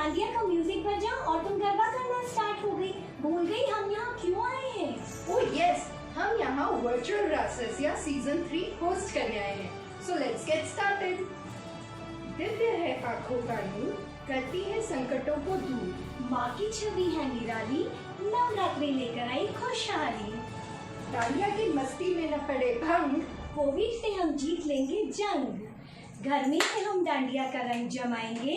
डांडिया का म्यूजिक बजा और तुम गरबा करना स्टार्ट हो गई। भूल गई हम यहाँ क्यों आए हैं? ओह यस, हम यहाँ वर्चुअल रास रसिया सीजन 3 होस्ट करने आए हैं। So let's get started. Divya है आंखों का नूर, करती है संकटों को दूर। माँ की छवि है निराली, नवरात्रि लेकर आई खुशहाली। डांडिया की मस्ती में न पड़े भंग, कोविड से हम जीत लेंगे जंग। घर में से हम डांडिया का रंग जमाएंगे।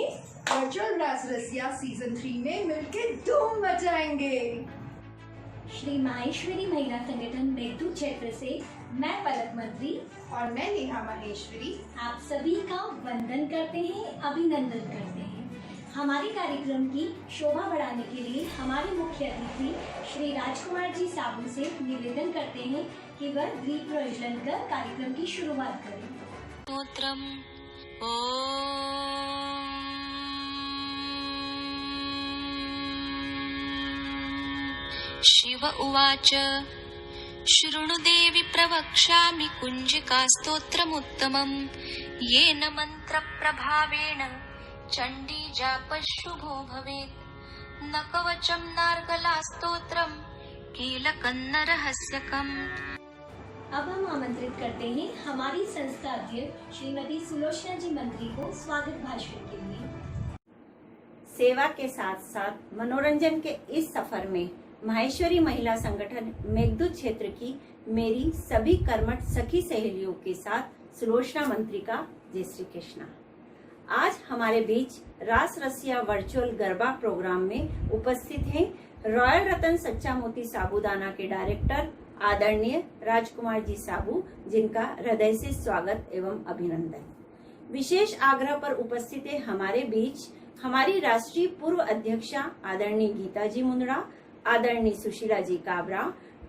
वर्चुअल रास रसिया सीजन 3 में मिलकर धूम मचाएंगे। श्री माहेश्वरी महिला संगठन मेघदूत क्षेत्र से मैं पलक मंत्री और मैं नेहा माहेश्वरी आप सभी का वंदन करते हैं, अभिनंदन करते हैं। हमारे कार्यक्रम की शोभा बढ़ाने के लिए हमारे मुख्य अतिथि श्री राजकुमार जी साबू से निवेदन करते हैं कि वह दीप प्रज्वलन कर कार्यक्रम की शुरुआत करें। स्तोत्रम् शिव उवाच शृणु देवि प्रवक्ष्यामि कुञ्जिकास्तोत्रमुत्तमम् येन मन्त्रप्रभावेण चण्डी जापशुभो भवेत् न कवचं नार्गलास्तोत्रम् कीलकन्न रहस्यकम्। अब हम आमंत्रित करते हैं हमारी संस्था अध्यक्ष श्रीमती सुलोचना जी मंत्री को स्वागत भाषण के लिए। सेवा के साथ साथ मनोरंजन के इस सफर में माहेश्वरी महिला संगठन मेघदूत क्षेत्र की मेरी सभी कर्मठ सखी सहेलियों के साथ सुलोचना मंत्री का जय श्री कृष्णा। आज हमारे बीच रास रसिया वर्चुअल गरबा प्रोग्राम में उपस्थित हैं रॉयल रतन सच्चा मोती साबूदाना के डायरेक्टर आदरणीय राजकुमार जी साबू, जिनका हृदय से स्वागत एवं अभिनंदन। विशेष आग्रह पर उपस्थित है हमारे बीच हमारी राष्ट्रीय पूर्व अध्यक्षा आदरणीय गीता जी मुंदड़ा, आदरणीय सुशीला जी काबरा,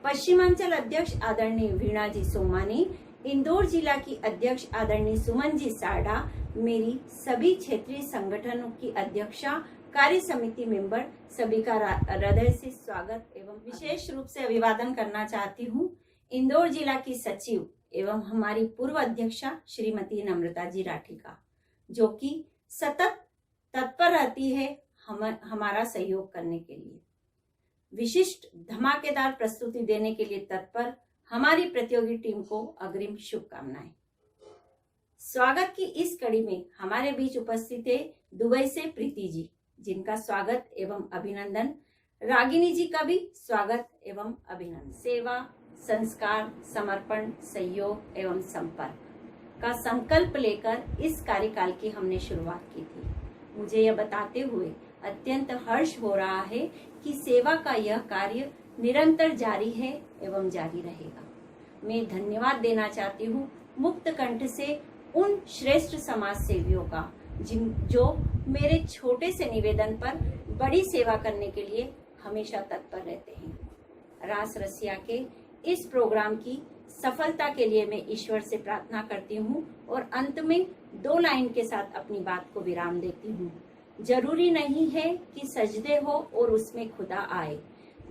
पश्चिमांचल अध्यक्ष आदरणीय वीणा जी सोमानी, इंदौर जिला की अध्यक्ष आदरणीय सुमन जी साडा, मेरी सभी क्षेत्रीय संगठनों की अध्यक्षा, कार्य समिति मेंबर, सभी का हृदय से स्वागत एवं विशेष रूप से अभिवादन करना चाहती हूँ इंदौर जिला की सचिव एवं हमारी पूर्व अध्यक्षा श्रीमती नम्रता जी राठी का, जो कि सतत तत्पर रहती है हमारा सहयोग करने के लिए। विशिष्ट धमाकेदार प्रस्तुति देने के लिए तत्पर हमारी प्रतियोगी टीम को अग्रिम शुभकामनाएं। स्वागत की इस कड़ी में हमारे बीच उपस्थित है दुबई से प्रीति जी, जिनका स्वागत एवं अभिनंदन। रागिनी जी का भी स्वागत एवं अभिनंदन। सेवा, संस्कार, समर्पण, सहयोग एवं संपर्क का संकल्प लेकर इस कार्यकाल की हमने शुरुआत की थी। मुझे यह बताते हुए अत्यंत हर्ष हो रहा है कि सेवा का यह कार्य निरंतर जारी है एवं जारी रहेगा। मैं धन्यवाद देना चाहती हूँ मुक्त कंठ से उन श्रेष्ठ समाज सेवियों का जो मेरे छोटे से निवेदन पर बड़ी सेवा करने के लिए हमेशा तत्पर रहते हैं। रास रसिया के इस प्रोग्राम की सफलता के लिए मैं ईश्वर से प्रार्थना करती हूँ और अंत में 2 लाइन के साथ अपनी बात को विराम देती हूँ। जरूरी नहीं है कि सजदे हो और उसमें खुदा आए,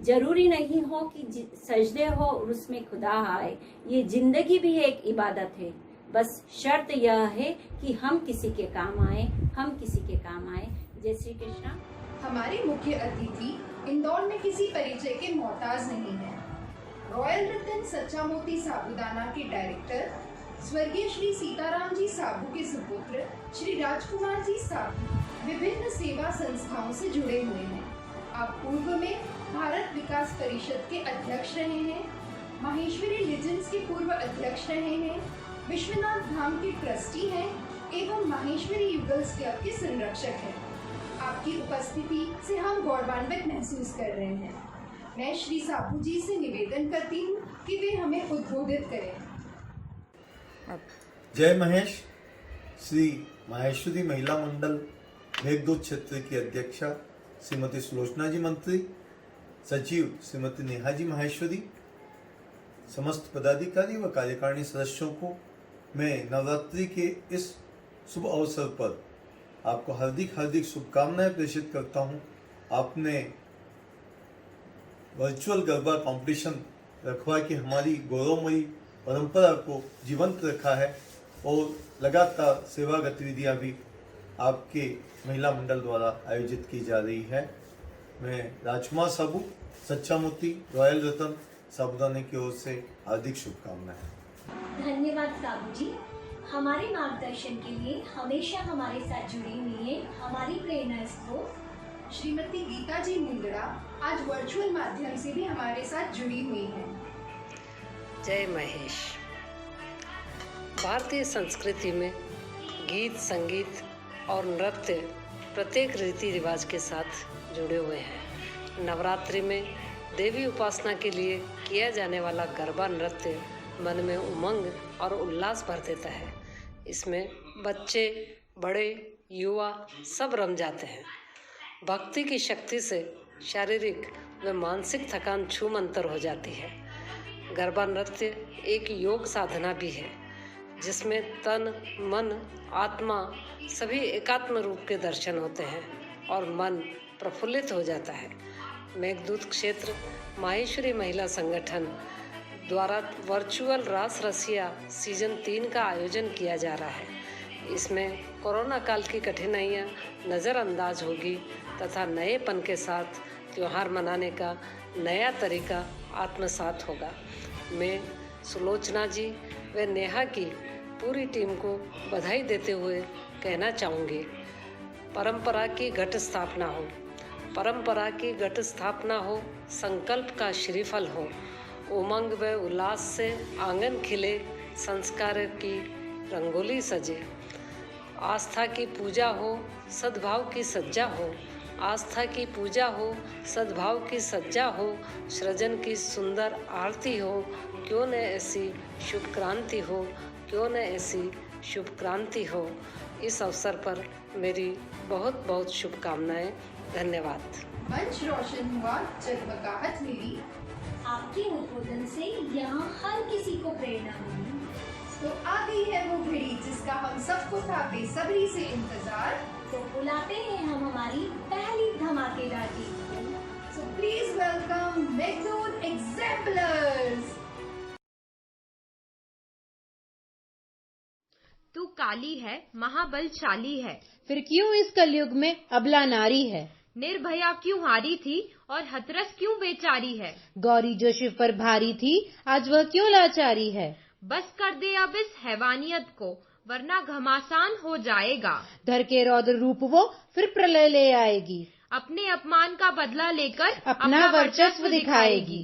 जरूरी नहीं हो कि सजदे हो और उसमें खुदा आए। ये जिंदगी भी एक इबादत है, बस शर्त यह है कि हम किसी के काम आए, हम किसी के काम आए। जय श्री कृष्णा। हमारे मुख्य अतिथि इंदौर में किसी परिचय के मोहताज नहीं है। रॉयल रतन सच्चा मोती साबूदाना के डायरेक्टर स्वर्गीय श्री सीताराम जी साबू के सुपुत्र श्री राजकुमार जी साबू विभिन्न सेवा संस्थाओं से जुड़े हुए हैं। आप पूर्व में भारत विकास परिषद के अध्यक्ष रहे हैं, माहेश्वरी लीजेंड्स के पूर्व अध्यक्ष रहे हैं, विश्वनाथ धाम के ट्रस्टी हैं एवं माहेश्वरी युगल्स क्लब के संरक्षक हैं। आपकी उपस्थिति से हम गौरवान्वित महसूस कर रहे हैं। मैं श्री साबू जी से निवेदन करती हूँ कि वे हमें उद्बोधित करें। जय महेश। श्री माहेश्वरी महिला मंडल मेघदूत क्षेत्र की अध्यक्षा श्रीमती सुलोचना जी मंत्री, सचिव श्रीमती नेहा जी माहेश्वरी, समस्त पदाधिकारी व कार्यकारिणी सदस्यों को मैं नवरात्रि के इस शुभ अवसर पर आपको हार्दिक शुभकामनाएं प्रेषित करता हूं। आपने वर्चुअल गरबा कंपटीशन रखवा के हमारी गौरवमयी परंपरा को जीवंत रखा है और लगातार सेवा गतिविधियां भी आपके महिला मंडल द्वारा आयोजित की जा रही है। मैं राजकुमार साबू, सच्चा मोती, रॉयल रतन साबूदाने की ओर से हार्दिक शुभकामनाएं। धन्यवाद साबू जी, हमारे मार्गदर्शन के लिए हमेशा हमारे साथ जुड़ी हुई है हमारी प्रेरणा स्रोत श्रीमती गीता जी मुंदड़ा आज वर्चुअल माध्यम से भी हमारे साथ जुड़ी हुई हैं। जय महेश। भारतीय संस्कृति में गीत, संगीत और नृत्य प्रत्येक रीति रिवाज के साथ जुड़े हुए हैं। नवरात्रि में देवी उपासना के लिए किया जाने वाला गरबा नृत्य मन में उमंग और उल्लास भर देता है। इसमें बच्चे, बड़े, युवा सब रम जाते हैं। भक्ति की शक्ति से शारीरिक व मानसिक थकान छूमंतर हो जाती है। गरबा नृत्य एक योग साधना भी है, जिसमें तन, मन, आत्मा सभी एकात्म रूप के दर्शन होते हैं और मन प्रफुल्लित हो जाता है। मेघदूत क्षेत्र माहेश्वरी महिला संगठन द्वारा वर्चुअल रास रसिया सीजन 3 का आयोजन किया जा रहा है। इसमें कोरोना काल की कठिनाइयां नज़रअंदाज होगी तथा नएपन के साथ त्यौहार मनाने का नया तरीका आत्मसात होगा। मैं सुलोचना जी व नेहा की पूरी टीम को बधाई देते हुए कहना चाहूँगी, परंपरा की घट स्थापना हो, परंपरा की घट स्थापना हो, संकल्प का श्रीफल हो, उमंग व उल्लास से आंगन खिले, संस्कार की रंगोली सजे, आस्था की पूजा हो, सद्भाव की सज्जा हो, आस्था की पूजा हो, सद्भाव की सज्जा हो, सृजन की सुंदर आरती हो, क्यों न ऐसी शुभ क्रांति हो, क्यों न ऐसी शुभ क्रांति हो। इस अवसर पर मेरी बहुत बहुत शुभकामनाएं। धन्यवाद। मंच रोशन हुआ, जगमगाहट मिली, आपके उद्बोधन से यहाँ हर किसी को प्रेरणा मिली। तो आ गई है वो घड़ी जिसका हम सबको था बेसब्री से इंतजार। तो बुलाते हैं हम हमारी पहली धमाकेदार टीम को। So please welcome Meghdoot exemplars. तू काली है, महाबलशाली है, फिर क्यों इस कलयुग में अबला नारी है? निर्भया क्यों हारी थी और हथरस क्यों बेचारी है? गौरी जो शिव पर भारी थी, आज वह क्यों लाचारी है? बस कर दे अब इस हैवानियत को, वरना घमासान हो जाएगा। धर के रौद्र रूप वो फिर प्रलय ले आएगी, अपने अपमान का बदला लेकर अपना वर्चस्व दिखाएगी।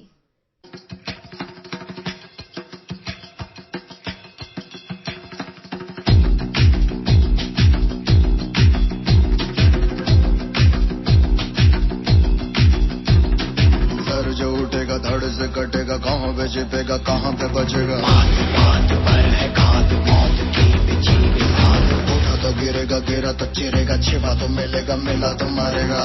जो उठेगा धड़ से कटेगा, कहाँ पे छिपेगा, कहाँ पे बचेगा। उठा तो गिरेगा, गिरा तो चिरेगा, छिपा तो मिलेगा, मिला तो मारेगा।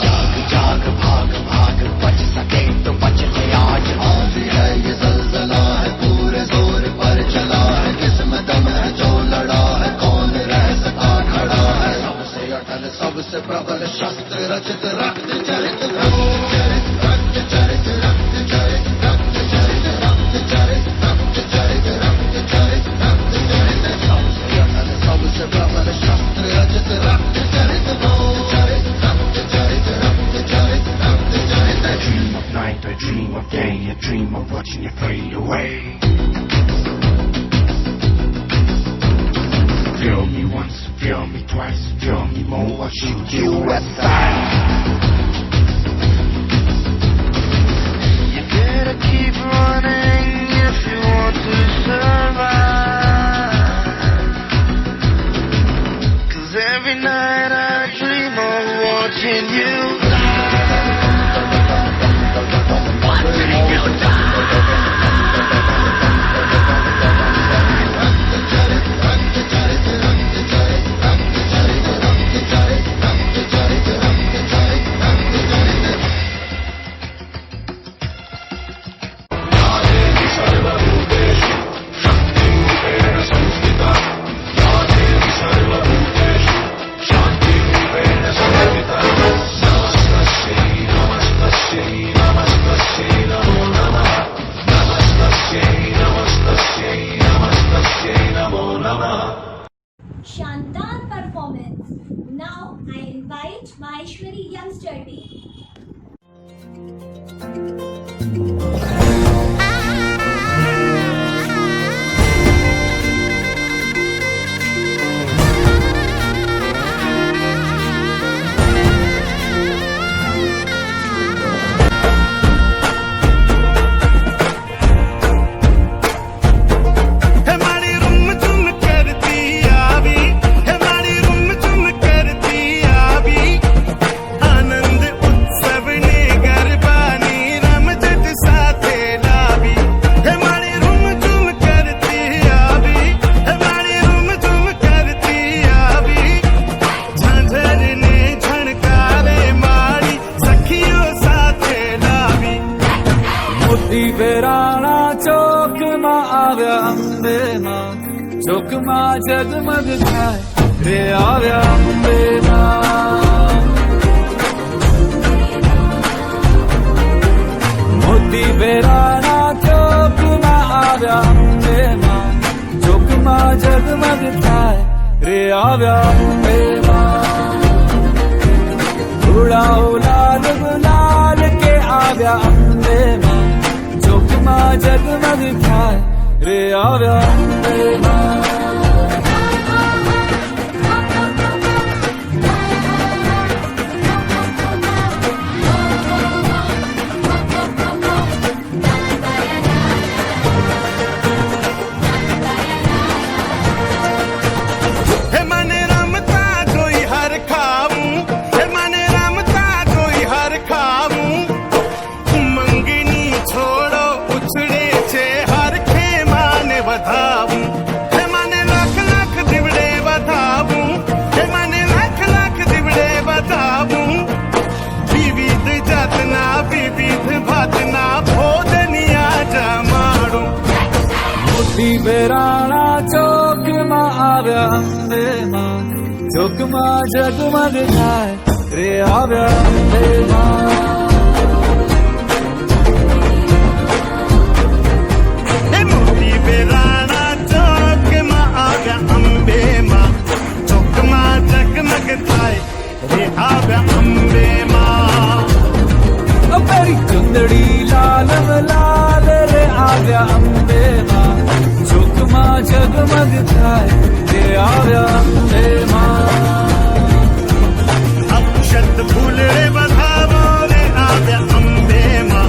जाग भाग भाग, बच सके तो बच ले आज। आंधी है ये ज़लज़ला है, पूरे जोर पर चला है, किस्म दम है जो लड़ा है, कौन रह सका खड़ा है। सबसे अटल सबसे प्रबल शस्त्र रचित, रक्त चरित रक्त चरित रक्त चरित रक्त चरित रक्त चरित रक्त चरित रक्त चरित रक्त चरित रक्त चरित। सबसे अटल सबसे प्रबल शस्त्र रचित, रक्त चरित रक्त चरित रक्त चरित रक्त चरित रक्त चरित। I dream of night, I dream of day, I dream of watching you fade away. Feel me once, feel me twice, feel me more, I'll shoot you aside. You gotta keep running if you want to survive. 'Cause every night I dream of watching you die. Watching you die. Namaste, Namaste, Namaste, Namaste, Namaste. Maheshwari youngster day. चौकमा जगमग थाय रे आव्या अम्बे मां। मोती बेराना चौकमा आव्या अम्बे मां। चौकमा जगमग थाय रे आव्या अम्बे मां। उड़ाओ लाल गुलाल के आव्या अम्बे मां। चौकमा जगमग थाय रे आव्या अम्बे मां। बेराना चौकमा आव्या अम्बे मां। चौकमा जगमग थाय रे आव्या अम्बे मां। मोती बेराना चौकमा आव्या अम्बे मां। चौकमा जगमग थाय रे आव्या अम्बे मां। मेरी चुंदड़ी लाल लाल रे आव्या अम्बे मां। चौकमा जगमग थाय रे आव्या अम्बे मां। अक्षत फूल रे बधावो रे आव्या अम्बे मां।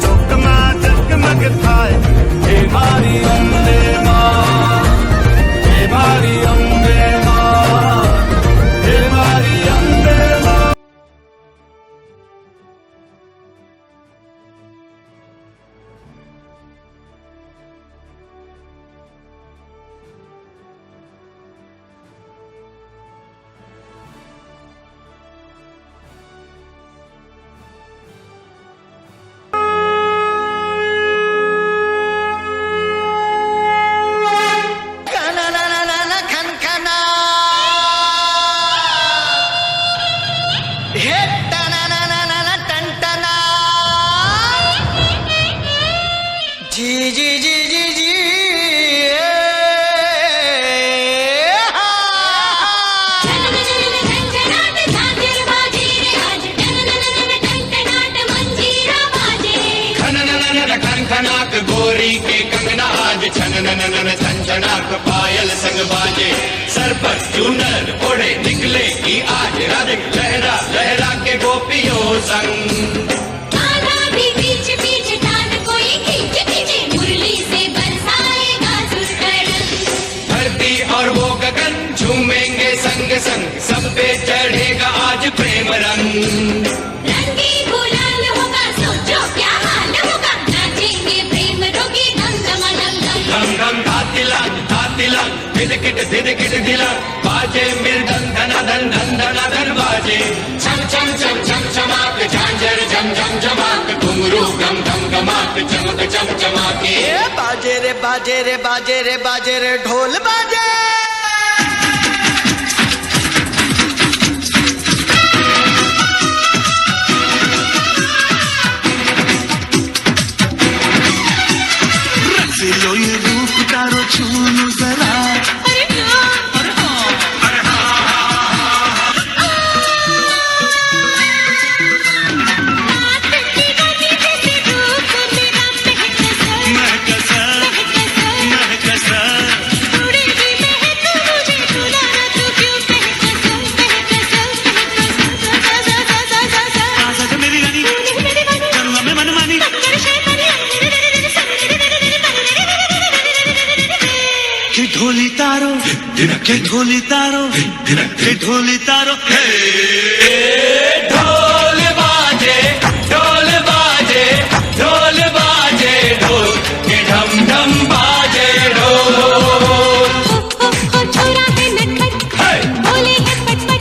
चौकमा जगमग थाय हे मारी अम्बे मां। हे मारी अम्बे मां। हे मारी अम्बे मां। गोरी के कंगना आज छनननन झंझनाक पायल संग बाजे। सर पर चूनर ओढ़े निकले की आज राधिक लहरा लहरा के गोपियों संग। आधा भी पीछे पीछे तान कोई खींचे खींचे मुरली से बरसाएगा सुस्तर। धरती और वो गगन झूमेंगे संग संग। सब पे चढ़ेगा आज प्रेम रंग। रंगी गुलाल होगा सोचो क्या हाल होगा। नाचेंगे प्रेम रोगी धम धम धम धम धातिला धिदकिट दिला। बाजे मृदंग धना धन धन धना धन बाजे। छम छम छम छम चमाक झांझर झम झम चमाक। घुंघरू गम गम गमाक चमक चम चमाके। बाजे रे बाजे रे बाजे रे बाजे रे ढोल बाजे। लो ये रूप तारो छूनो जरा। हे ढोली तारो हे ढोली तारो हे ढोल बाजे ढोल बाजे ढोल बाजे ढोल के ढम ढम बाजे ढोल छोरा है नटखट बोले है पटपट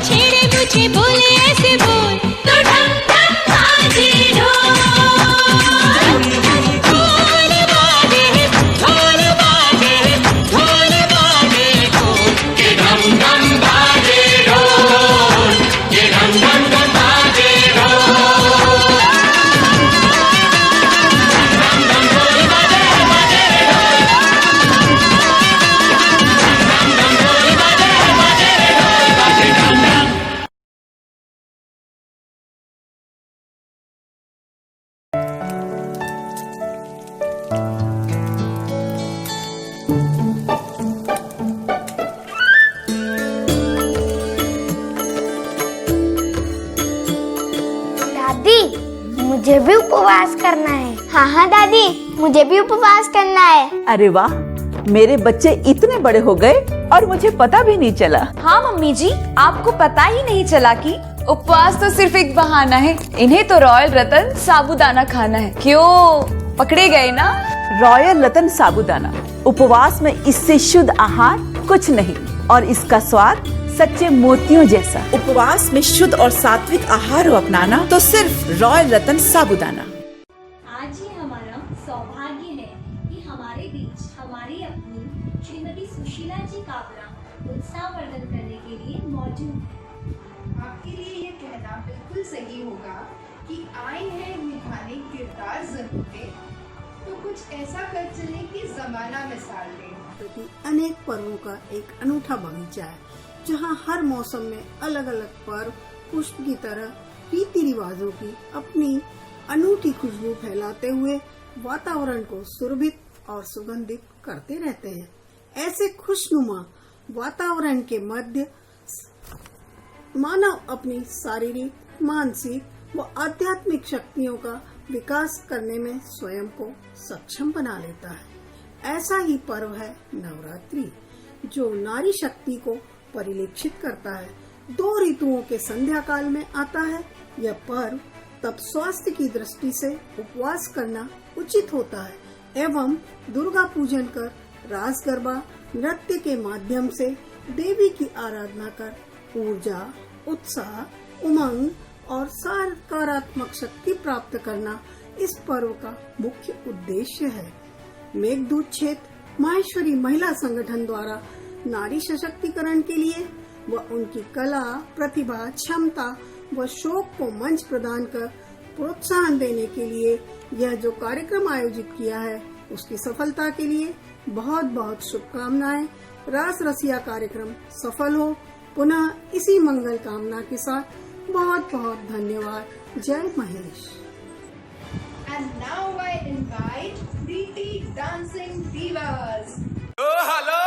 छेड़े मुझे बोले ऐसे बोल तो ढम ढम बाजे ढोल ढोल बाजे ढोल बाजे ढोल बाजे ढोल के ढम ढम बाजे ढोल के ढम ढम ढम बाजे ढोल ढम ढम ढोल बाजे बाजे ढोल ढम ढम ढोल बाजे बाजे ढोल बाजे ढम ढम। दादी मुझे भी उपवास करना है। हाँ हाँ दादी मुझे भी उपवास करना है। अरे वाह, मेरे बच्चे इतने बड़े हो गए और मुझे पता भी नहीं चला। हाँ मम्मी जी, आपको पता ही नहीं चला कि उपवास तो सिर्फ एक बहाना है। इन्हें तो रॉयल रतन साबूदाना खाना है। क्यों पकड़े गए ना? रॉयल रतन साबूदाना उपवास में इससे शुद्ध आहार कुछ नहीं और इसका स्वाद सच्चे मोतियों जैसा। उपवास में शुद्ध और सात्विक आहार अपनाना तो सिर्फ रॉयल रतन साबूदाना। आज ही हमारा सौभाग्य है कि हमारे बीच हमारी अपनी श्रीमती सुशीला जी काबरा उत्साहवर्धन करने के लिए मौजूद है। आपके लिए ये कहना बिल्कुल सही होगा कि आए हैं निभाने किरदार जरूर दे, तो कुछ ऐसा कर चले कि जमाना मिसाल दे। क्योंकि अनेक पर्वों का एक अनूठा बगीचा है जहाँ हर मौसम में अलग अलग पर्व पुष्प की तरह रीति रिवाजों की अपनी अनूठी खुशबू फैलाते हुए वातावरण को सुरभित और सुगंधित करते रहते हैं। ऐसे खुशनुमा वातावरण के मध्य मानव अपनी शारीरिक, मानसिक व आध्यात्मिक शक्तियों का विकास करने में स्वयं को सक्षम बना लेता है। ऐसा ही पर्व है नवरात्रि, जो नारी शक्ति को परिलक्षित करता है। 2 ऋतुओं के संध्या काल में आता है यह पर्व, तब स्वास्थ्य की दृष्टि से उपवास करना उचित होता है एवं दुर्गा पूजन कर रास गरबा नृत्य के माध्यम से देवी की आराधना कर ऊर्जा, उत्साह, उमंग और सकारात्मक शक्ति प्राप्त करना इस पर्व का मुख्य उद्देश्य है। मेघदूत क्षेत्र माहेश्वरी महिला संगठन द्वारा नारी सशक्तिकरण के लिए व उनकी कला, प्रतिभा, क्षमता व शौक को मंच प्रदान कर प्रोत्साहन देने के लिए यह जो कार्यक्रम आयोजित किया है उसकी सफलता के लिए बहुत बहुत शुभकामनाएं। रास रसिया कार्यक्रम सफल हो। पुनः इसी मंगल कामना के साथ बहुत बहुत धन्यवाद। जय Mahesh. And now I invite Preeti Dancing Divas. Oh, hello!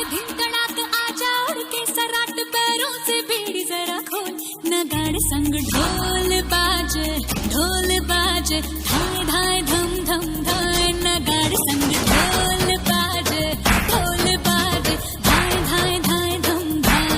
धिन तड़ाक आजा उड़ के सराट पैरों से बेड़ी जरा खोल नगाड़े संग ढोल बाजे धाय धाय धम धम धाय नगाड़े संग ढोल बाजे धाय धाय धाय धम धाय।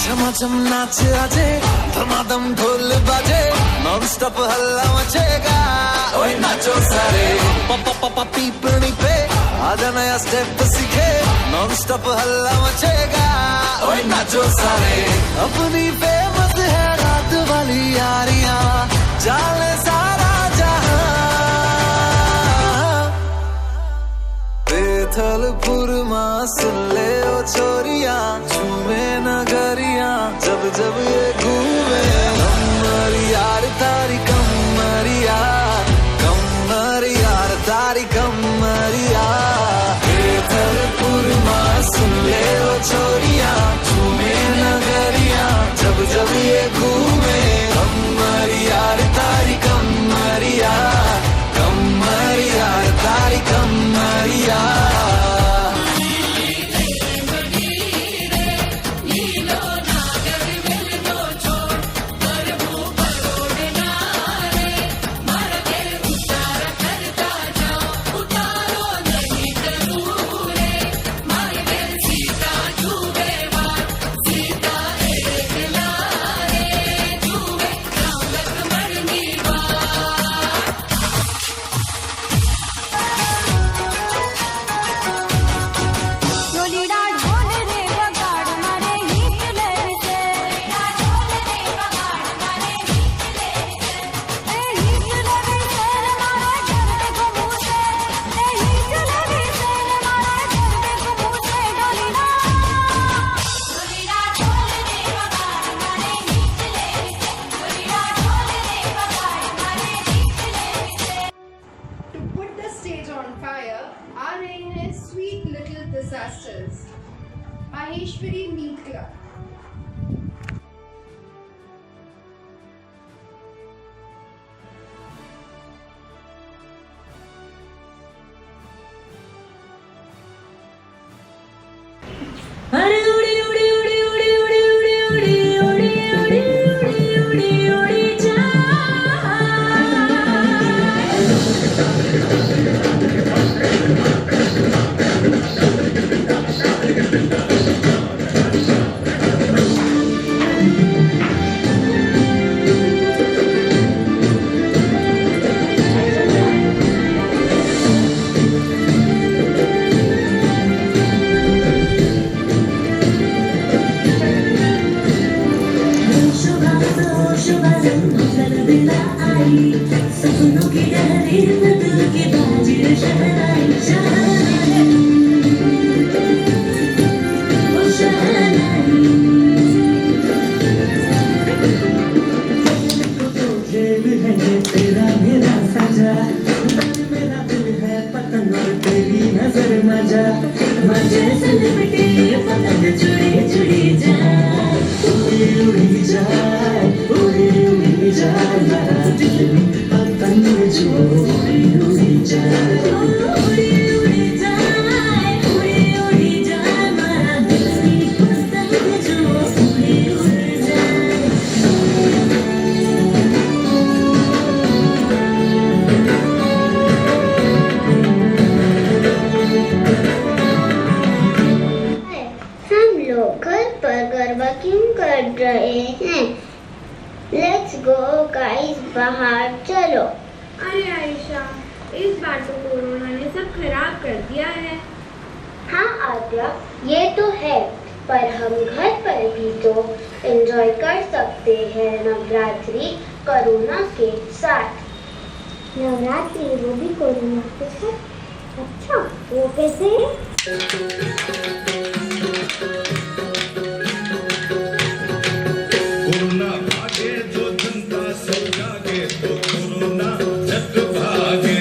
झमाझम नाच आजे धमाधम ढोल बाजे नॉन स्टॉप हल्ला मचेगा ओए नाचो सारे पापा पीपनी पे आजा नया स्टेप सीखे नॉन स्टॉप हल्ला मचेगा ओए नाचो सारे अपनी फेमस है रात वाली यारियां जाने सारा जहां बेथलपुर मां जब ये घूमे कमर यार तारी कमरिया कमर यार तारी कमरिया पुरमा सुन ले वो छोरिया झूमे नगरिया जब जब ये घूमे कमर यार तारी कमरिया कमर यार तारी कमरिया Maheshwari meet club. Let's go guys, बाहर चलो। अरे आयशा, इस बार तो कोरोना ने सब खराब कर दिया है। हाँ आद्या, ये तो है, पर हम घर पर भी तो एंजॉय कर सकते हैं नवरात्रि कोरोना के साथ। नवरात्रि वो भी कोरोना के साथ? अच्छा, वो कैसे? कोरोना भागे जो जनता सब जागे तो कोरोना झट भागे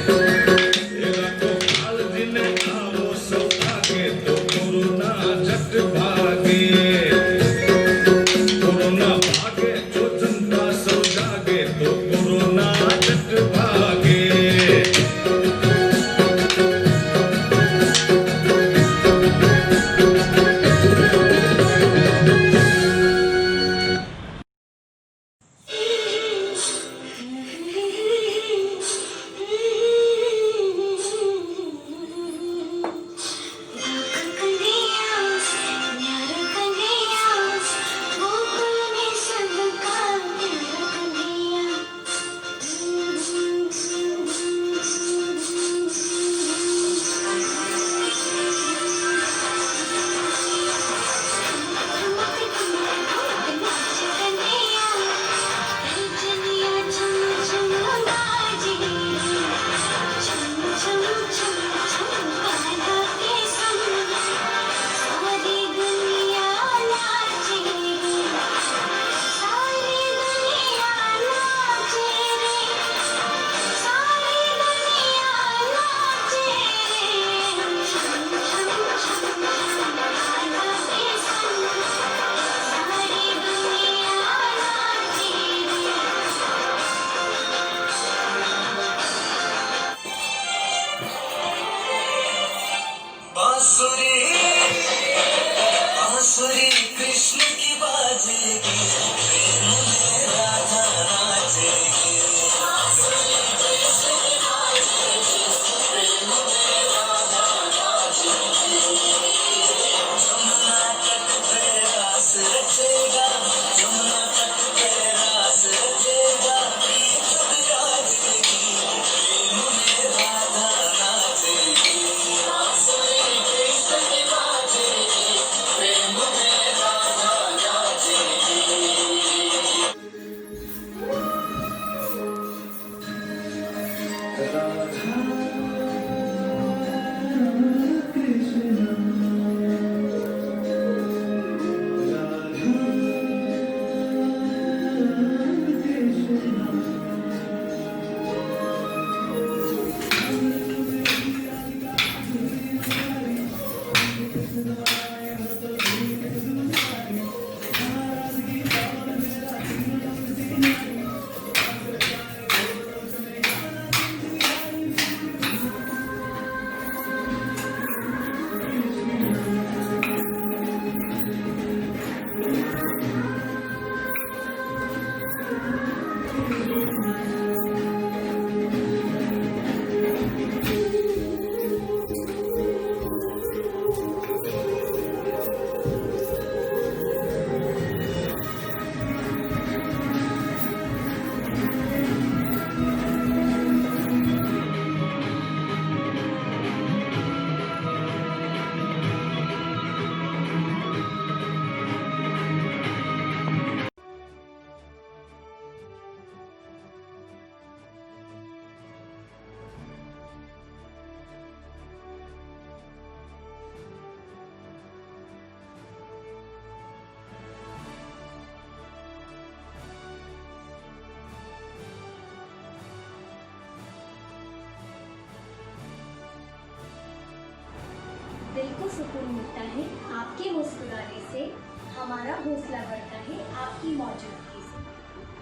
तेरा तो काल दिन आओ सब आगे तो कोरोना झट भागे कोरोना भागे जो जनता सब जागे तो कोरोना झट भागे दिल को सुकून मिलता है आपके मुस्कुराने से, हमारा हौसला बढ़ता है आपकी मौजूदगी से।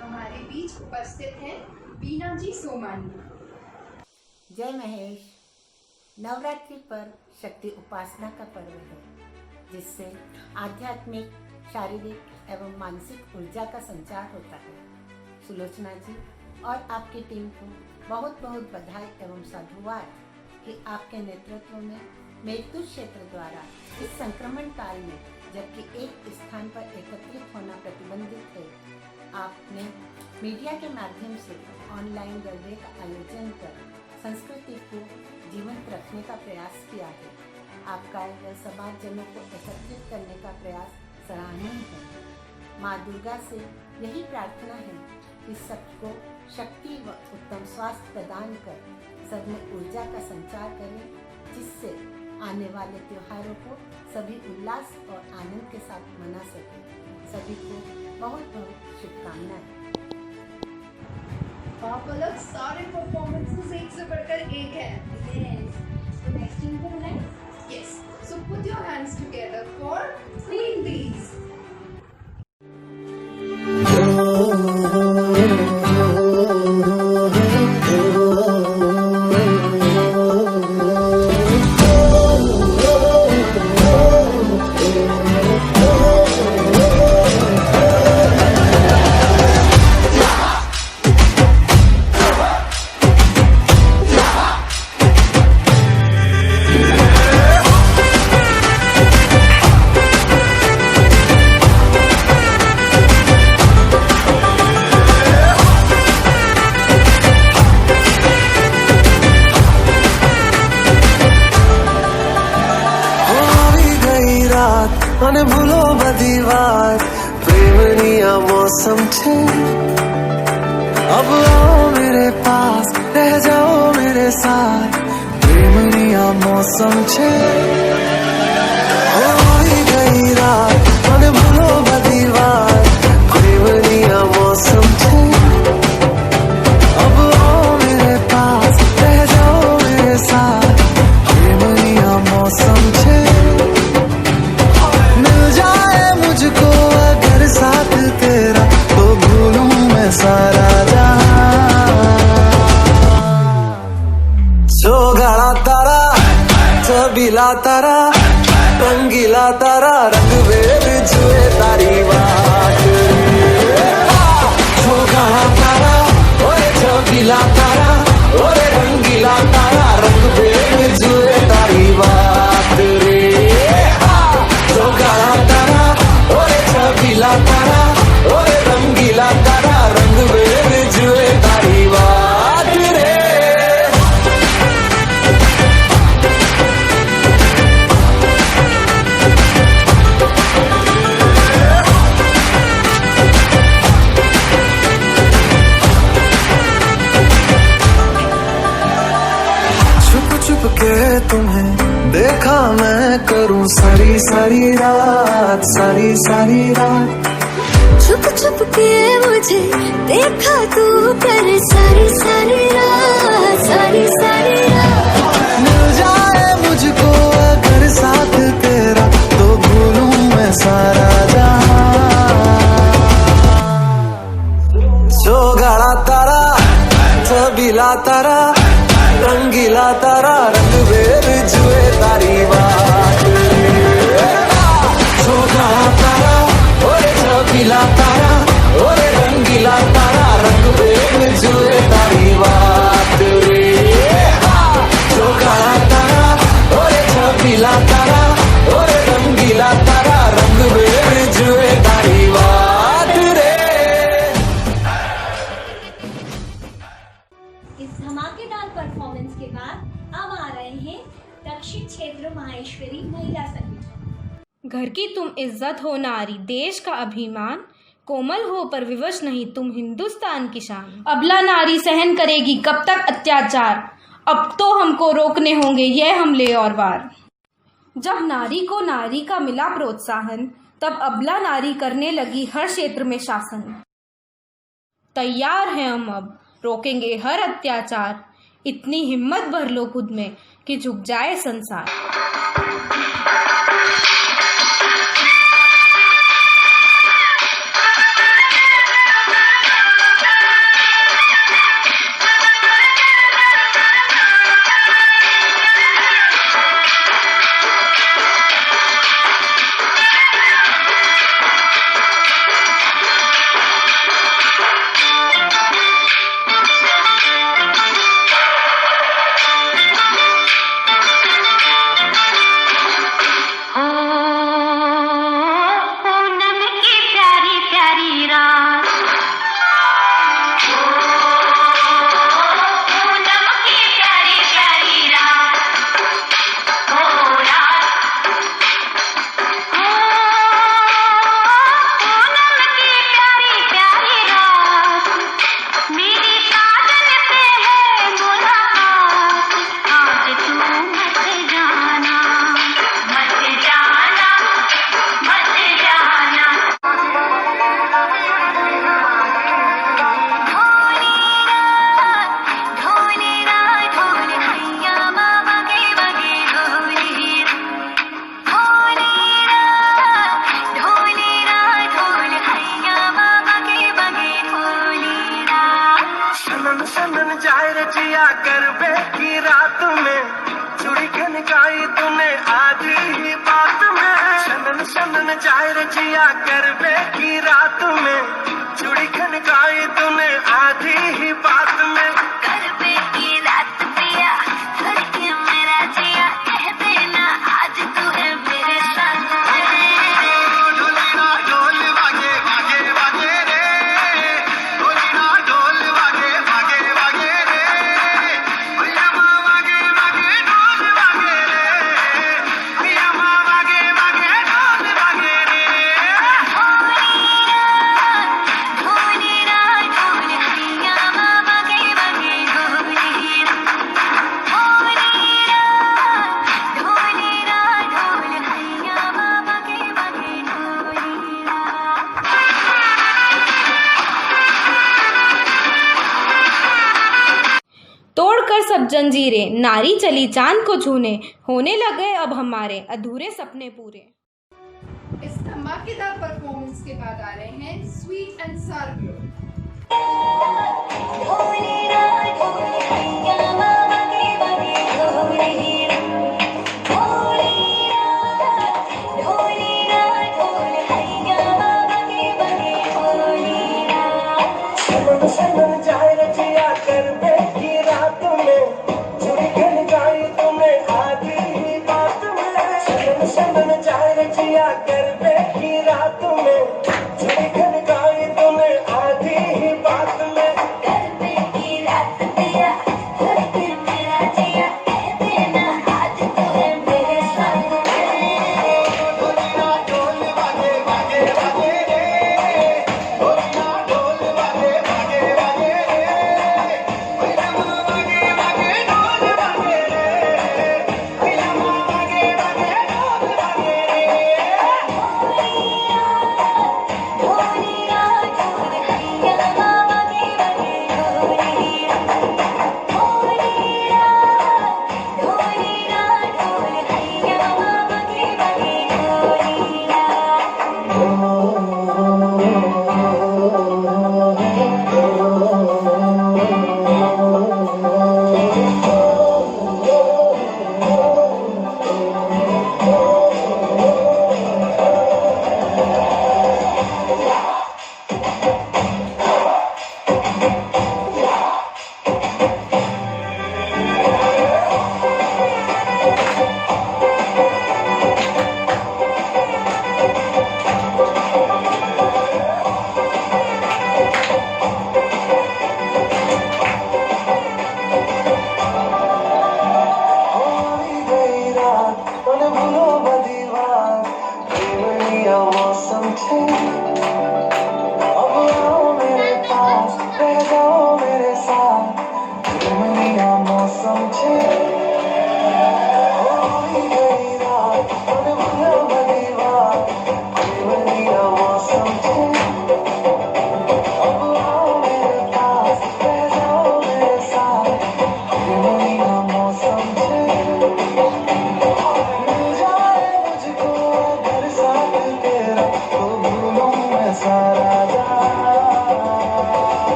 हमारे बीच उपस्थित हैं बीना जी सोमानी। जय महेश। नवरात्रि पर शक्ति उपासना का पर्व है, जिससे आध्यात्मिक, शारीरिक एवं मानसिक ऊर्जा का संचार होता है। सुलोचना जी और आपकी टीम को बहुत बहुत बधाई एवं साधुवाद कि आपके नेतृत्व में मेघदूत क्षेत्र द्वारा इस संक्रमण काल में, जबकि एक स्थान पर एकत्रित होना प्रतिबंधित है, आपने मीडिया के माध्यम से ऑनलाइन गरबे का आयोजन कर संस्कृति को जीवंत रखने का प्रयास किया है। आपका यह समाजजनों को एकत्रित करने का प्रयास सराहनीय है। माँ दुर्गा से यही प्रार्थना है कि सबको शक्ति व उत्तम स्वास्थ्य प्रदान कर सब में ऊर्जा का संचार करें, जिससे आने वाले त्योहारों को सभी उल्लास और आनंद के साथ मना सकें। सभी को बहुत बहुत शुभकामनाएं। आप अलग सारे परफॉर्मेंसेस एक से बढ़कर एक है। तो नेक्स्ट टीम को बुलाएं। Yes. So put your hands together for Queen Bees. અને ભૂલો બધી વાત પ્રેમની આ મૌસમ છે अब आओ मेरे पास रह जाओ मेरे साथ प्रेमनी आ मौसम छे होई गई रात અને ભૂલો બધી વાત પ્રેમની આ मौसम छे अब आओ मेरे पास रह जाओ मेरे साथ प्रेमनी आ मौसम छे मुझको अगर साथ तेरा तो भूलूं मैं सारा जहां सोगाड़ा तारा चबीला तारा रंगीला तारा रंग वेद जुए तारी बात सोगाड़ा तारा ओए चबीला तारा ओए रंगीला तारा रंग वेद जुए तारी बात रे सोगाड़ा तारा चबीला तारा ओए रंगीला तारा रंग वेद जुए तारी बात रे छुप छुप के तुम्हें देखा मैं करूं सारी सारी रात सारी सारी रात छुप छुप के मुझे देखा तू कर सारी सारी रात सारी सारी रात मिल जाए मुझको अगर साथ तेरा तो भूलूं मैं सारा जहां सोगाड़ा तारा चबीला तारा रंगीला तारा रंग वेद जुए तारी बात सोगाड़ा तारा ओए चबीला तारा ओए रंगीला तारा रंग बेर जुए तारी बात रे जो काला तारा ओरे छबीला तारा ओरे रंगीला तारा रंग बेर जुए तारी बात रे। इस धमाकेदार परफॉर्मेंस के बाद अब आ रहे हैं दक्षिण क्षेत्र माहेश्वरी महिला संगठन। घर की तुम इज्जत हो नारी, देश का अभिमान, कोमल हो पर विवश नहीं तुम हिंदुस्तान की शान। अबला नारी सहन करेगी कब तक अत्याचार, अब तो हमको रोकने होंगे यह हमले और वार। जब नारी को नारी का मिला प्रोत्साहन, तब अबला नारी करने लगी हर क्षेत्र में शासन। तैयार हैं हम अब रोकेंगे हर अत्याचार, इतनी हिम्मत भर लो खुद में कि झुक जाए संसार। सब जंजीरें, नारी चली चांद को छूने, होने लगे अब हमारे अधूरे सपने पूरे। इस धमाकेदार परफॉर्मेंस के बाद आ रहे हैं स्वीट एंड सार ग्रुप।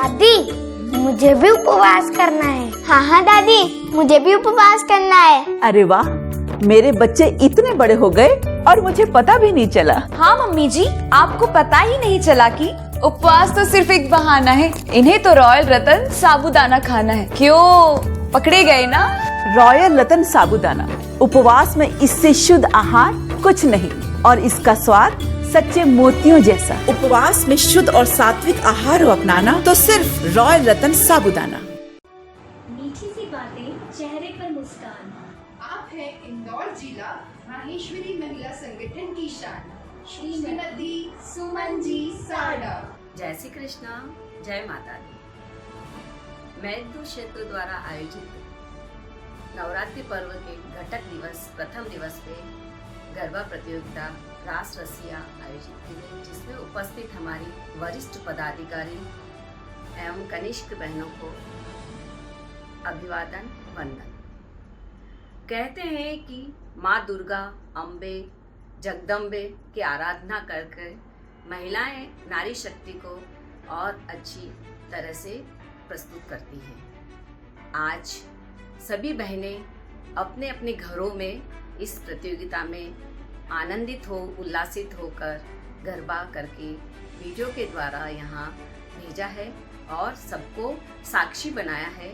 दादी मुझे भी उपवास करना है। हाँ दादी मुझे भी उपवास करना है। अरे वाह, मेरे बच्चे इतने बड़े हो गए और मुझे पता भी नहीं चला। हाँ मम्मी जी, आपको पता ही नहीं चला कि उपवास तो सिर्फ एक बहाना है। इन्हें तो रॉयल रतन साबूदाना खाना है। क्यों, पकड़े गए ना? रॉयल रतन साबूदाना, उपवास में इससे शुद्ध आहार कुछ नहीं और इसका स्वाद सच्चे मोतियों जैसा। उपवास में शुद्ध और सात्विक आहार अपनाना तो सिर्फ रॉयल रतन साबूदाना। मीठी सी बातें, चेहरे पर मुस्कान। आप हैं इंदौर जिला माहेश्वरी महिला संगठन की शान श्रीमती सुमन जी साड़ा। जय श्री कृष्णा, जय माता दी। मेघदूत क्षेत्र द्वारा आयोजित नवरात्रि पर्व के घटक दिवस प्रथम दिवस पे गरबा प्रतियोगिता रास रसिया आयोजित की गई, जिसमें उपस्थित हमारी वरिष्ठ पदाधिकारी एवं कनिष्ठ बहनों को अभिवादन वंदन। कहते हैं कि माँ दुर्गा, अम्बे, जगदम्बे की आराधना करके महिलाएं नारी शक्ति को और अच्छी तरह से प्रस्तुत करती हैं। आज सभी बहनें अपने अपने घरों में इस प्रतियोगिता में आनंदित हो, उल्लासित होकर गरबा करके वीडियो के द्वारा यहाँ भेजा है और सबको साक्षी बनाया है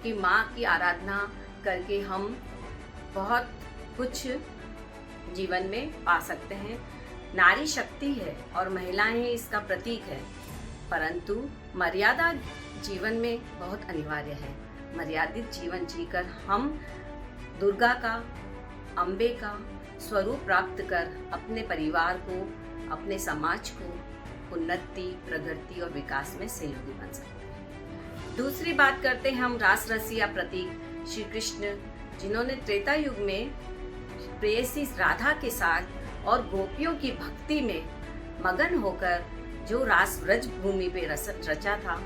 कि माँ की आराधना करके हम बहुत कुछ जीवन में पा सकते हैं। नारी शक्ति है और महिलाएं इसका प्रतीक है, परंतु मर्यादा जीवन में बहुत अनिवार्य है। मर्यादित जीवन जीकर हम दुर्गा का, अम्बे का स्वरूप प्राप्त कर अपने परिवार को, अपने समाज को उन्नति, प्रगति और विकास में सहयोगी बन सकते हैं। दूसरी बात करते हैं हम रास रसिया प्रतीक श्री कृष्ण, जिन्होंने त्रेता युग में प्रेयसी राधा के साथ और गोपियों की भक्ति में मगन होकर जो रास ब्रज भूमि पे रचा था,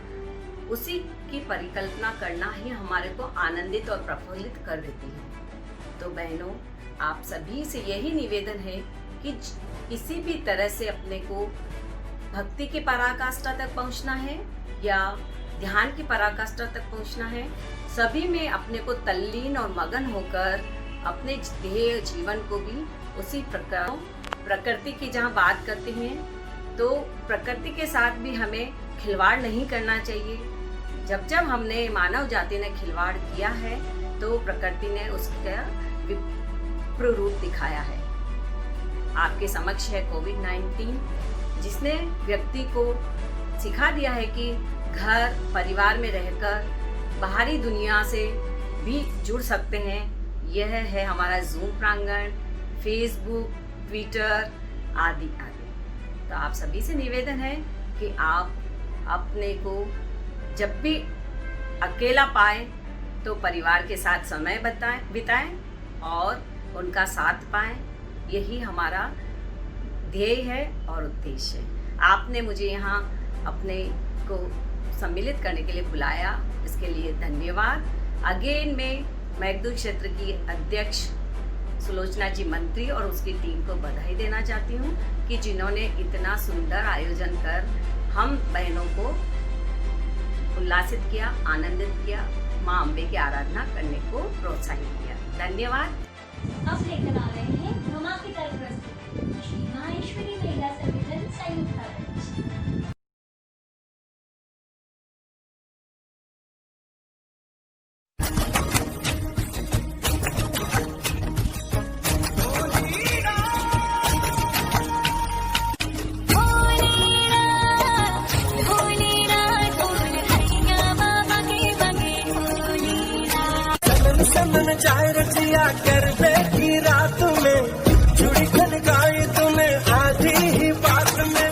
उसी की परिकल्पना करना ही हमारे को आनंदित और प्रफुल्लित कर देती है। तो बहनों, आप सभी से यही निवेदन है कि किसी भी तरह से अपने को भक्ति की पराकाष्ठा तक पहुंचना है या ध्यान की पराकाष्ठा तक पहुंचना है, सभी में अपने को तल्लीन और मगन होकर अपने ध्येय जीवन को भी उसी प्रकार, प्रकृति की जहाँ बात करते हैं तो प्रकृति के साथ भी हमें खिलवाड़ नहीं करना चाहिए। जब जब हमने मानव जाति ने खिलवाड़ किया है तो प्रकृति ने उसका विप्र रूप दिखाया है। आपके समक्ष है कोविड-19, जिसने व्यक्ति को सिखा दिया है कि घर परिवार में रहकर बाहरी दुनिया से भी जुड़ सकते हैं। यह है हमारा जूम प्रांगण, फेसबुक, ट्विटर आदि आदि। तो आप सभी से निवेदन है कि आप अपने को जब भी अकेला पाए तो परिवार के साथ समय बिताएं और उनका साथ पाएं। यही हमारा ध्येय है और उद्देश्य है। आपने मुझे यहाँ अपने को सम्मिलित करने के लिए बुलाया, इसके लिए धन्यवाद। अगेन मैं मेघदूत क्षेत्र की अध्यक्ष सुलोचना जी मंत्री और उसकी टीम को बधाई देना चाहती हूँ कि जिन्होंने इतना सुंदर आयोजन कर हम बहनों को उल्लासित किया, आनंदित किया, माँ अम्बे की आराधना करने को प्रोत्साहित किया। धन्यवाद। अब लेकर आ रहे हैं धमाकेदार प्रस्तुति श्री माहेश्वरी महिला संगठन संयुक्त आयोजन। सनन चाय रचिया गरबे की रात में, चूड़ी खनकाई तुम्हें आधी ही बात में।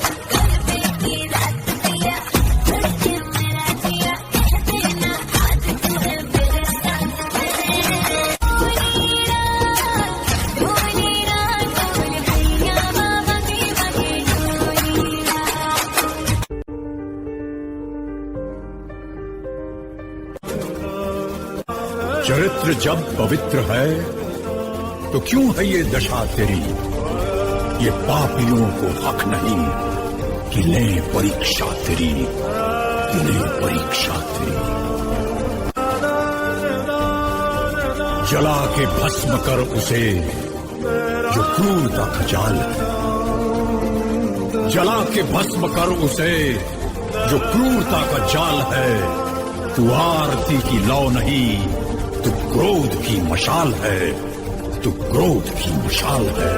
चरित्र जब पवित्र है तो क्यों है ये दशा तेरी? ये पापियों को हक नहीं कि लें परीक्षा तेरी। कितनी परीक्षा थी। जला के भस्म कर उसे जो क्रूरता का जाल है, जला के भस्म कर उसे जो क्रूरता का जाल है। तू आरती की लौ नहीं, तू क्रोध की मशाल है, तू क्रोध की मशाल है।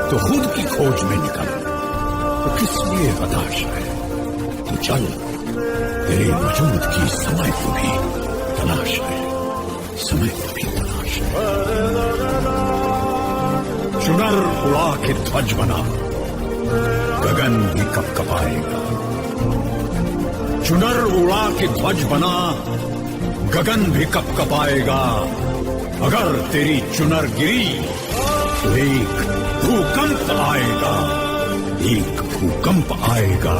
तो खुद की खोज में निकल, तो किस लिए हताश है? तू चल, तेरे वजूद की समय को भी तलाश है, समय को भी तलाश है। चुनर उड़ा के ध्वज बना, गगन भी कपकपाएगा। चुनर उड़ा के ध्वज बना, गगन भी कपकपाएगा। अगर तेरी चुनर गिरी तो एक भूकंप आएगा, एक भूकंप आएगा।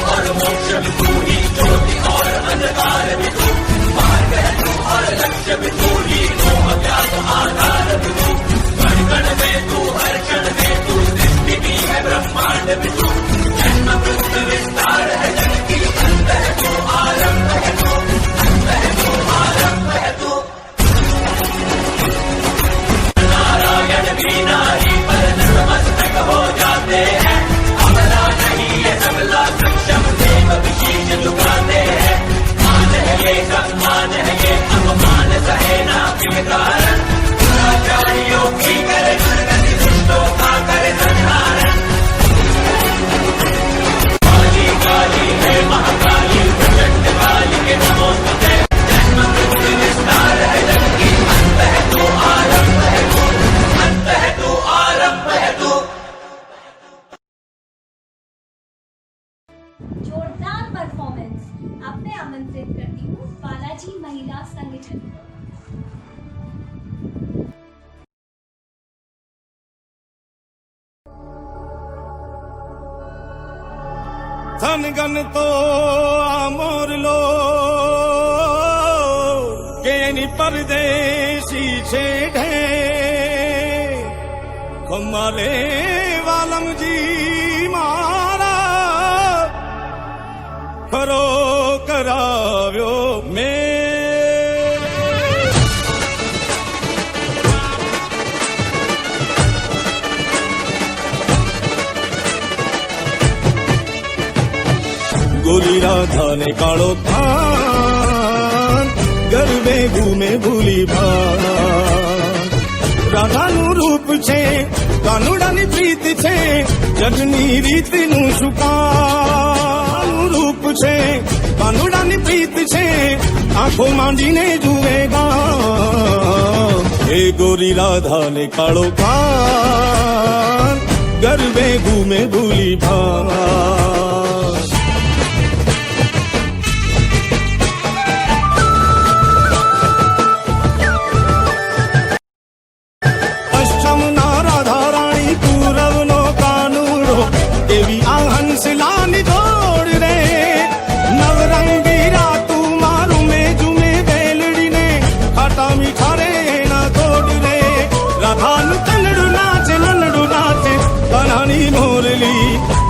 और मोक्ष भी तू ही, ज्योति और अंधकार भी तू, मार्ग है तू और लक्ष्य भी तू ही, मोह त्याग आधार भी तू, कण कण में तू, हर क्षण में तू, सृष्टि की है ब्रह्मांड भी तू, जन्म मृत्यु विस्तार है जन की, अंत है तू, आरंभ है तू, अंत है तू, आरंभ है तू। नारायण भी नारी पर नतमस्तक हो जाते हैं, अबला नहीं है सबला, सक्षम देव विशेष झुकाते हैं। मान है ये सम्मान है ये, अपमान सहे ना के कारण, दुराचारियों की करे दुर्गति, दुष्टों का करे संहारण। काली काली है महाकाली, प्रचंड काली के नमोस्तुते, जन्म मृत्यु विस्तार है जन की, अंत है तू, आरंभ है तू, अंत है तू, आरंभ है तू। जोरदार परफॉर्मेंस। अब मैं आमंत्रित करती हूँ बालाजी महिला संगठन को। धनगन तो आमोर लो के नि परदेसी छेड़े, कमाले वालम जी मारा खरो कराव्यो मेरे। गोरी राधा ने काળો ભાન, ગરબે ઘૂમે ભૂલી ભાન। રાધાનું રૂપ છે, કાનુડાની પ્રીત છે, જગની રીતનું શુકાનું રૂપ છે, કાનુડાની પ્રીત છે, આંખો માંડીને જુએગા। એ ગોરી રાધા ને કાળો ભાન, ગરબે ઘૂમે ભૂલી ભાન।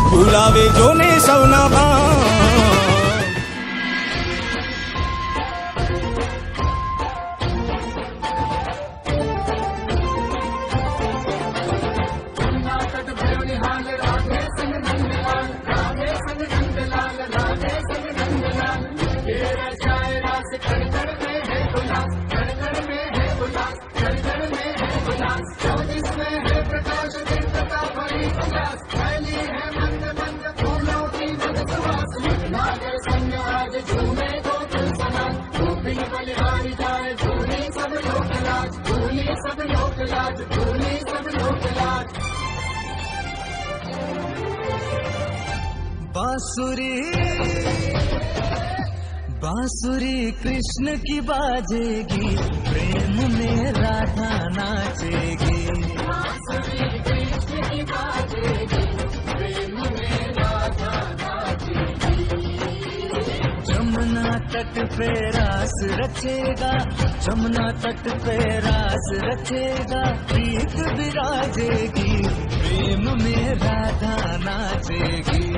ભૂલાવે જોને સૌના ભાન। बांसुरी बांसुरी कृष्ण की बाजेगी, प्रेम में राधा नाचेगी। बांसुरी कृष्ण की बाजेगी, प्रेम में राधा नाचेगी। जमुना तट पे रास रचेगा, जमुना तट पे रास रचेगा, प्रीत विराजेगी, प्रेम में राधा नाचेगी।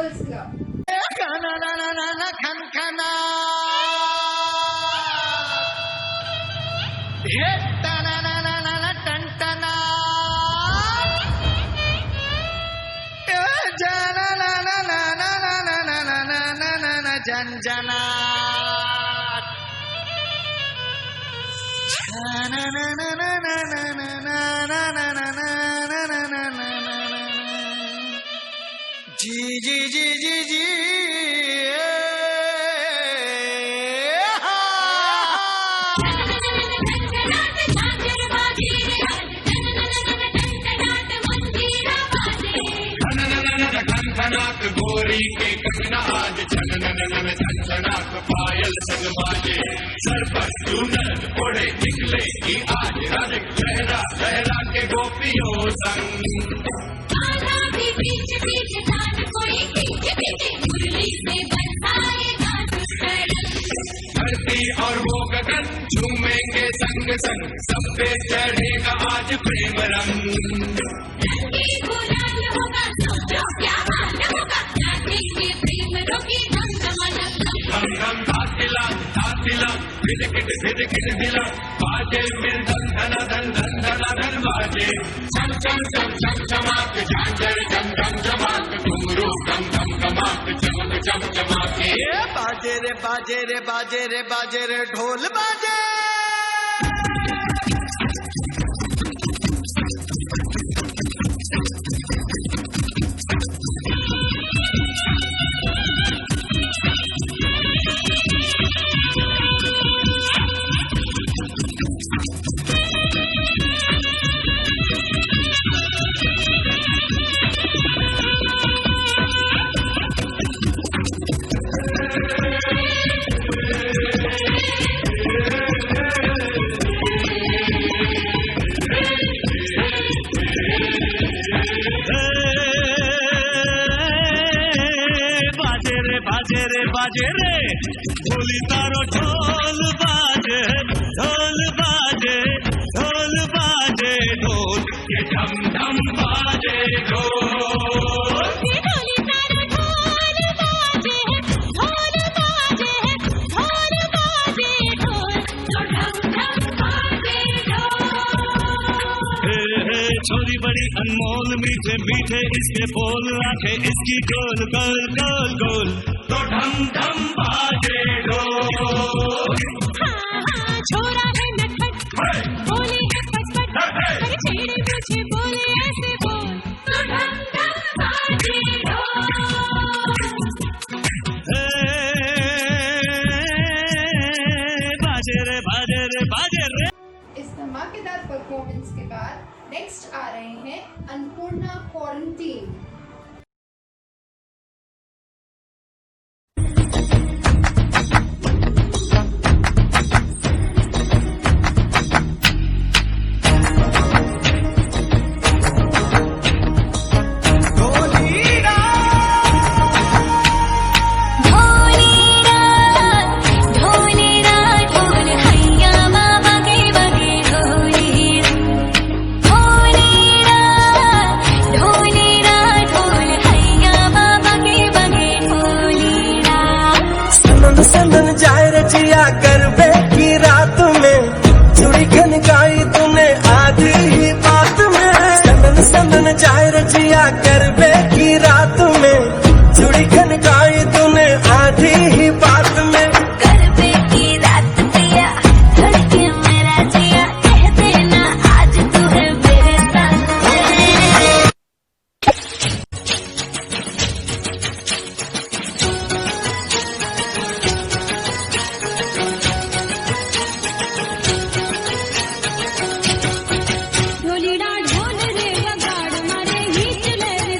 People's club. जी जी जी जी जी खनखनाक गोरी के कंगना आज छनननन छनछनाक पायल संग बाजे सर पर चूनर ओढ़े निकले की आज राधिक लहरा लहरा के गोपियों संग पीछे पीछे जान कोई पीछे पीछे मुरली से बरसाएगा धरती और वो गगन झूमेंगे संग संग सब पे चढ़ेगा आज प्रेम रंग गुलाल होगा सोचो क्या हाल होगा नाचेंगे प्रेम रोगी धम धम धातिला धिदकिट धिला बाजे मृदंग धन धन धन धन धन बाजे चम चम चम चम चमाक झांझर झम झम चमाक घुंघरू गम गम गमाक चमक चम चमाके बाजे रे बाजे रे बाजे रे बाजे रे ढोल बाजे बाजे रे ढोली तारो ढोल बाजे ढोल बाजे ढोल बाजे ढोल के धम धम बाजे ढोल ढोली तारो ढोल बाजे ढोल बाजे ढोल बाजे ढोल तो धम धम बाजे ढोल हे छोरी बड़ी अनमोल मीठे मीठे इसके बोल आंखें इसकी गोल गोल गोल गोल तो ढम ढम बाजे ढोल हाँ छोरा है नटखट बोले है पटपट पर छेड़े मुझे बोले ऐसे बोल तो ढम ढम बाजे ढोल बाजे रे बाजे रे बाजे रे। इस धमाकेदार परफॉर्मेंस के बाद नेक्स्ट आ रहे हैं अन्नपूर्णा क्वारंटीन। संदन जाए रचिया गरबे की रात में चूड़ी खन गाई तूने आधी ही बात में संदन संदन जाए रचिया गरबे की रात में चूड़ी खन गाई तूने आधी ही बात में गरबे की रात पिया धड़के मेरा जिया कह देना आज तू है मेरे साथ ढोलीड़ा ढोल रे वगाड़ मारे ही चले रे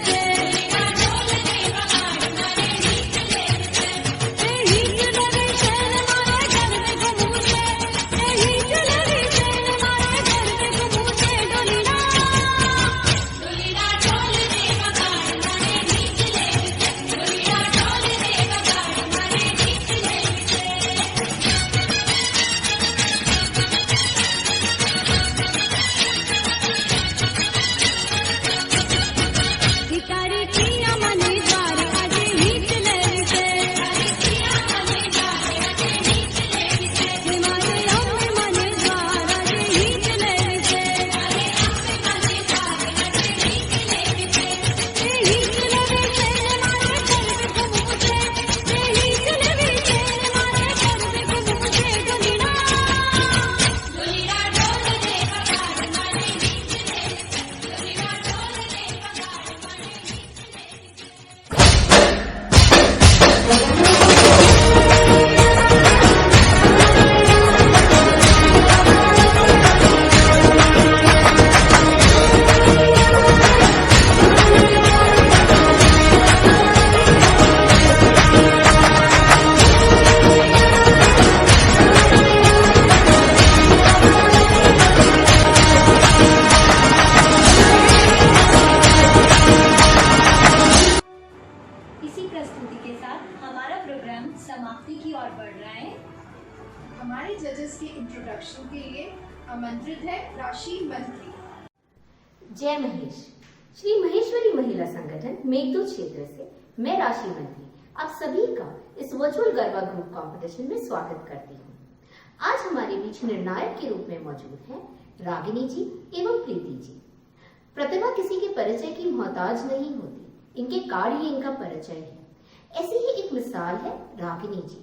प्रोग्राम समाप्ति की ओर बढ़ रहा है। हमारे जजेस के इंट्रोडक्शन के लिए आमंत्रित है राशि मंत्री। जय महेश। श्री महेश्वरी महिला संगठन मेघदूत क्षेत्र से मैं राशि मंत्री आप सभी का इस वर्चुअल गरबा ग्रुप कंपटीशन में स्वागत करती हूँ। आज हमारे बीच निर्णायक के रूप में मौजूद हैं रागिनी जी एवं प्रीति जी। प्रतिभा किसी के परिचय की मोहताज नहीं होती, इनके कार्य ही इनका परिचय है। ऐसी ही एक मिसाल है रागिनी जी।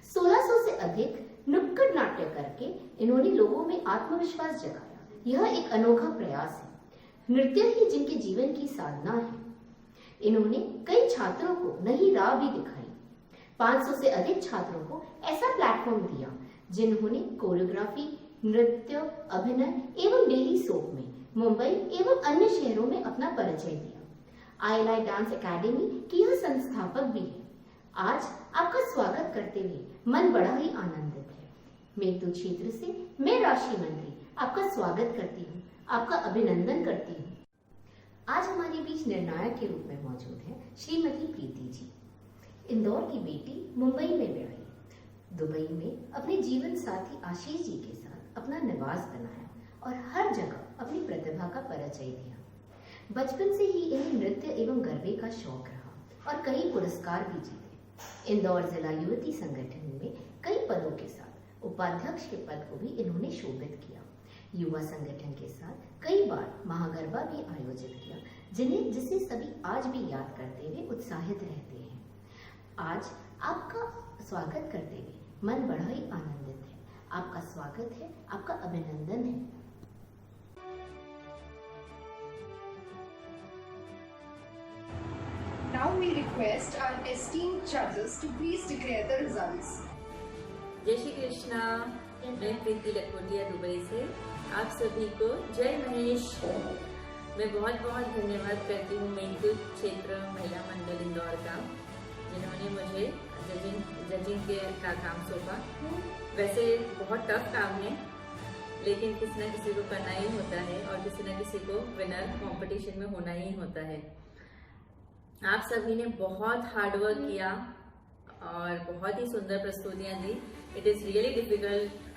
1600 से अधिक नुक्कड़ नाट्य करके इन्होंने लोगों में आत्मविश्वास जगाया। यह एक अनोखा प्रयास है। नृत्य ही जिनके जीवन की साधना है। इन्होंने कई छात्रों को नई राह भी दिखाई। 500 से अधिक छात्रों को ऐसा प्लेटफॉर्म दिया जिन्होंने कोरियोग्राफी, नृत्य, अभिनय एवं डेली सोप में मुंबई एवं अन्य शहरों में अपना परिचय दिया। ILI डांस एकेडमी की यह संस्थापक भी है। आज आपका स्वागत करते हुए मन बड़ा ही आनंदित है। मेघदूत क्षेत्र से मैं राशि मंत्री आपका स्वागत करती हूँ, आपका अभिनंदन करती हूँ। आज हमारे बीच निर्णायक के रूप में मौजूद है श्रीमती प्रीति जी। इंदौर की बेटी मुंबई में ब्याही, दुबई में अपने जीवन साथी आशीष जी के साथ अपना निवास बनाया और हर जगह अपनी प्रतिभा का परिचय दिया। बचपन से ही इन्हें नृत्य एवं गरबे का शौक रहा और कई पुरस्कार भी जीते। इंदौर जिला युवती संगठन में कई पदों के साथ उपाध्यक्ष के पद को भी इन्होंने शोभित किया। युवा संगठन के साथ कई बार महागरबा भी आयोजित किया, जिसे सभी आज भी याद करते हुए उत्साहित रहते हैं। आज आपका स्वागत करते हुए मन बड़ा ही आनंदित है। आपका स्वागत है, आपका अभिनंदन है। Now we request our esteemed judges to please declare the results. जय श्री कृष्णा। मैं प्रीति लखोटिया दुबई से आप सभी को जय महेश। मैं बहुत बहुत धन्यवाद करती हूँ मेघदूत क्षेत्र महिला मंडल इंदौर का, जिन्होंने मुझे जजिंग का काम सौंपा। वैसे बहुत टफ काम है, लेकिन किसी न किसी को करना ही होता है और किसी न किसी को विनर कंपटीशन में होना ही होता है। आप सभी ने बहुत हार्डवर्क किया और बहुत ही सुंदर प्रस्तुतियाँ दी। इट इज़ रियली डिफिकल्ट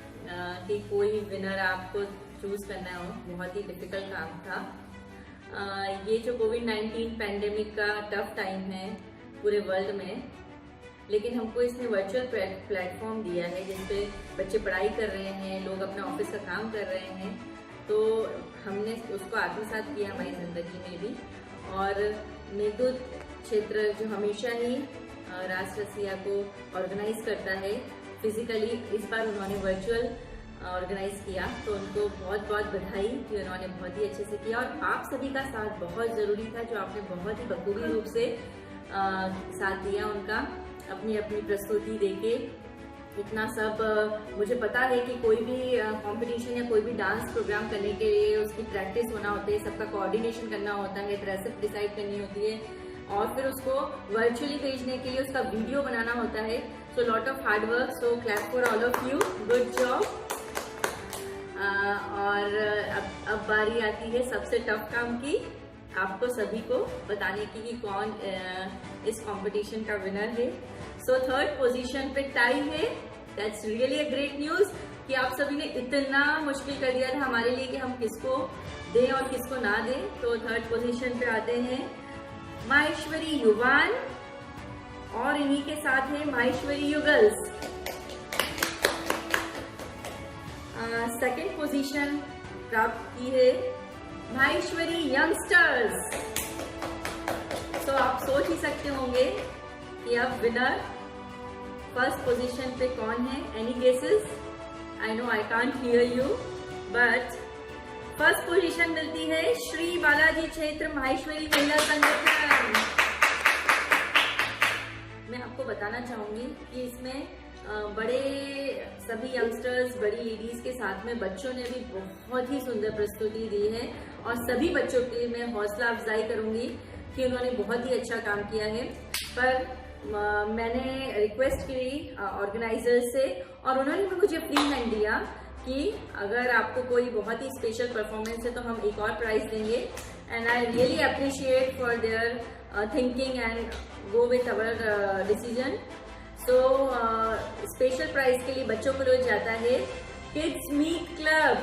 कि कोई विनर आपको चूज करना हो, बहुत ही डिफिकल्ट काम था। ये जो कोविड-19 पैंडेमिक का टफ टाइम है पूरे वर्ल्ड में, लेकिन हमको इसने वर्चुअल प्लेटफॉर्म दिया है जिसपे बच्चे पढ़ाई कर रहे हैं, लोग अपना ऑफिस का काम कर रहे हैं, तो हमने उसको आत्मसात किया हमारी ज़िंदगी में भी। और मेघदूत क्षेत्र जो हमेशा ही रास रसिया को ऑर्गेनाइज करता है फिजिकली, इस बार उन्होंने वर्चुअल ऑर्गेनाइज किया, तो उनको बहुत बहुत बधाई कि उन्होंने बहुत ही अच्छे से किया। और आप सभी का साथ बहुत ज़रूरी था, जो आपने बहुत ही बखूबी रूप से साथ दिया उनका, अपनी अपनी प्रस्तुति देके। इतना सब मुझे पता है कि कोई भी कंपटीशन या कोई भी डांस प्रोग्राम करने के लिए उसकी प्रैक्टिस होना होती है, सबका कोऑर्डिनेशन करना होता है, रेसिपी डिसाइड करनी होती है और फिर उसको वर्चुअली भेजने के लिए उसका वीडियो बनाना होता है। So lot of hard work, so clap for all of you, good job. और अब बारी आती है सबसे टफ काम की, आपको सभी को बताने की कि कौन इस कंपटीशन का विनर है। सो थर्ड पोजीशन पे टाई है। That's really a great news कि आप सभी ने इतना मुश्किल कर दिया था हमारे लिए कि हम किसको दें और किसको ना दें। तो थर्ड पोजीशन पे आते हैं माहेश्वरी युवान और इन्हीं के साथ है माहेश्वरी युगल्स। सेकंड पोजीशन प्राप्त की है माहेश्वरी यंगस्टर्स। तो आप सोच ही सकते होंगे कि अब विनर फर्स्ट पोजीशन पे कौन है। Any guesses? I know I can't hear you, but first position मिलती है श्री बालाजी क्षेत्र माहेश्वरी महिला संगठन। मैं आपको बताना चाहूंगी कि इसमें बड़े सभी यंगस्टर्स, बड़ी लेडीज के साथ में बच्चों ने भी बहुत ही सुंदर प्रस्तुति दी है और सभी बच्चों के लिए मैं हौसला अफजाई करूंगी कि उन्होंने बहुत ही अच्छा काम किया है। पर मैंने रिक्वेस्ट की ऑर्गेनाइजर से और उन्होंने भी मुझे फ्री हैंड दिया कि अगर आपको कोई बहुत ही स्पेशल परफॉर्मेंस है तो हम एक और प्राइज देंगे। And I really appreciate for their thinking and go with our decision. So special prize के लिए बच्चों को रोज जाता है किड्स मीट क्लब।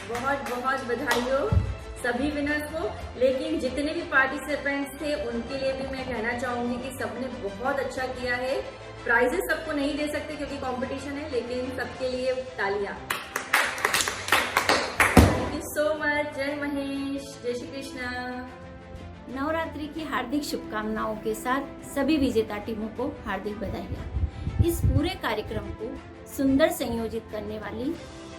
बहुत बहुत बधाई हो सभी विनर्स को। लेकिन जितने भी पार्टिसिपेंट्स थे उनके लिए भी मैं कहना चाहूंगी कि सबने बहुत अच्छा किया है। प्राइजेस सबको नहीं दे सकते क्योंकि कंपटीशन है, लेकिन सबके लिए तालियां। Thank you so much. जय महेश, जय श्री कृष्णा। नवरात्रि की हार्दिक शुभकामनाओं के साथ सभी विजेता टीमों को हार्दिक बधाइयाँ। इस पूरे कार्यक्रम को सुंदर संयोजित करने वाली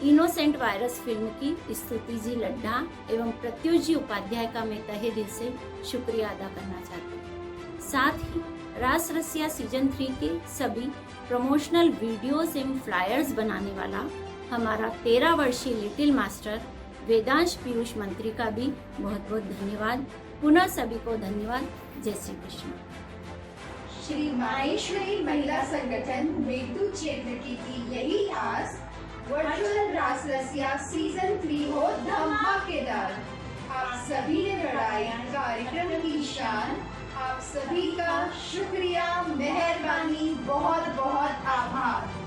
इनोसेंट वायरस फिल्म की स्तुति जी लड्ढा एवं प्रत्युष जी उपाध्याय का मैं तहे दिल से शुक्रिया अदा करना चाहती हूँ। साथ ही रास रसिया सीजन 3 के सभी प्रमोशनल वीडियोस एवं फ्लायर्स बनाने वाला हमारा 13 वर्षीय लिटिल मास्टर वेदांश पीयूष मंत्री का भी बहुत बहुत धन्यवाद। पुनः सभी को धन्यवाद। जय श्री कृष्ण। श्री माहेश्वरी महिला संगठन मेघदूत क्षेत्र की थी यही आस, वर्चुअल रास रसिया सीजन 3 हो धमाकेदार। आप सभी ने बढ़ाई कार्यक्रम की शान। आप सभी का शुक्रिया, मेहरबानी, बहुत बहुत आभार।